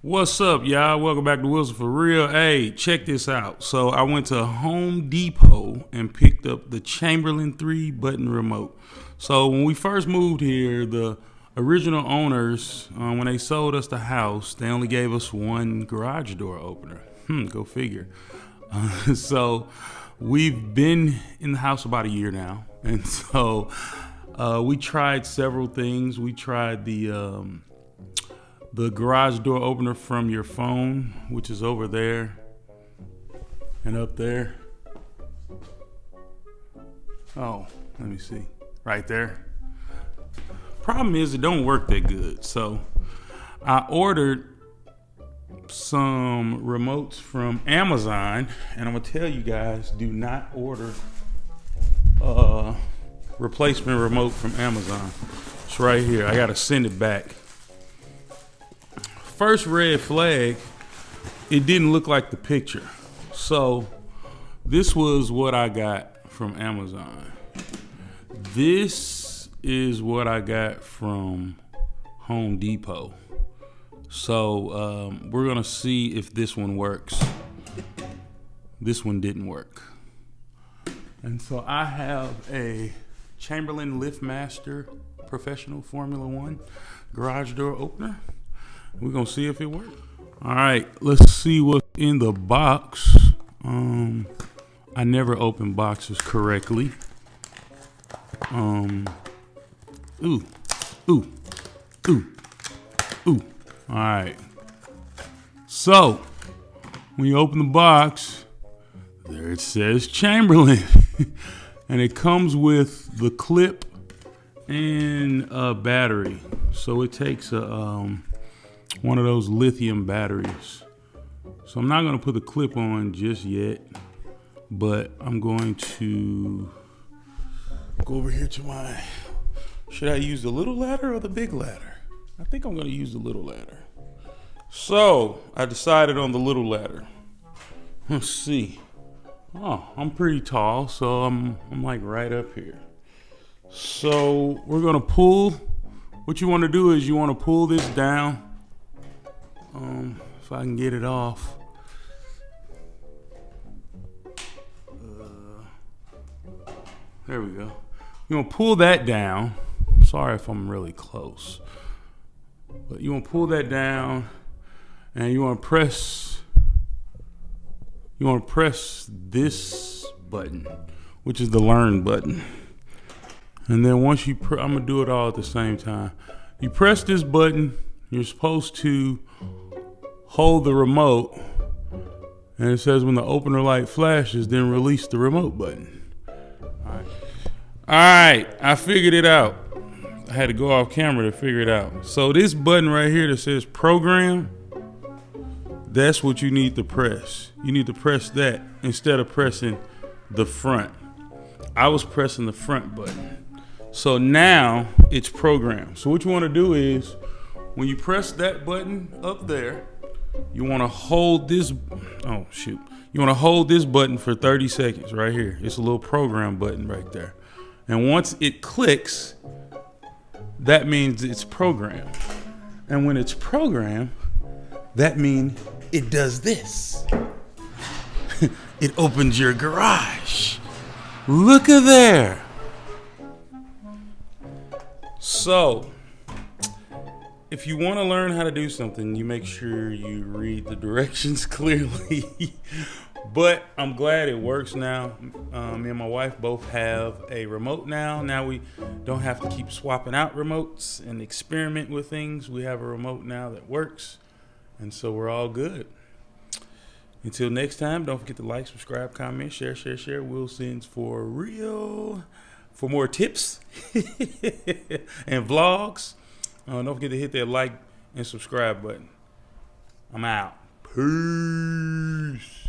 What's up, y'all? Welcome back to Wilson for Real. Hey, check this out. So I went to Home Depot and picked up the Chamberlain 3-button remote. So when we first moved here, the original owners, when they sold us the house, they only gave us one garage door opener. Go figure. So we've been in the house about a year now. And so we tried several things. We tried the garage door opener from your phone, which is over there and up there. Oh, let me see. Right there. Problem is it don't work that good. So I ordered some remotes from Amazon, and I'm gonna tell you guys, do not order a replacement remote from Amazon. It's right here. I gotta send it back. First red flag, it didn't look like the picture. So this was what I got from Amazon. This is what I got from Home Depot. So we're gonna see if this one works. This one didn't work. And so I have a Chamberlain LiftMaster Professional Formula One garage door opener. We're gonna see if it works. All right, let's see what's in the box. I never open boxes correctly. Ooh. All right. So when you open the box, there it says Chamberlain, and it comes with the clip and a battery. So it takes a one of those lithium batteries. So I'm not gonna put the clip on just yet, but I'm going to go over here to my, should I use the little ladder or the big ladder? I think I'm gonna use the little ladder. So I decided on the little ladder. Let's see. Oh, I'm pretty tall, so I'm like right up here. So we're gonna pull, what you wanna do is you wanna pull this down. If I can get it off. There we go. You're gonna pull that down. Sorry if I'm really close. But you wanna pull that down and you wanna press this button, which is the learn button. And then once you I'm gonna do it all at the same time. You press this button, you're supposed to hold the remote, and it says when the opener light flashes, then release the remote button. All right, I figured it out. I had to go off camera to figure it out. So this button right here that says program, that's what you need to press. You need to press that instead of pressing the front. I was pressing the front button. So now it's programmed. So what you want to do is, when you press that button up there, you want to hold this, you want to hold this button for 30 seconds right here. It's a little program button right there. And once it clicks, that means it's programmed. And when it's programmed, that means it does this. It opens your garage. Look at there. So, if you want to learn how to do something, you make sure you read the directions clearly. But I'm glad it works now. Me and my wife both have a remote now. Now we don't have to keep swapping out remotes and experiment with things. We have a remote now that works. And so we're all good. Until next time, don't forget to like, subscribe, comment, share. Wilson's for Real. For more tips and vlogs, don't forget to hit that like and subscribe button. I'm out. Peace.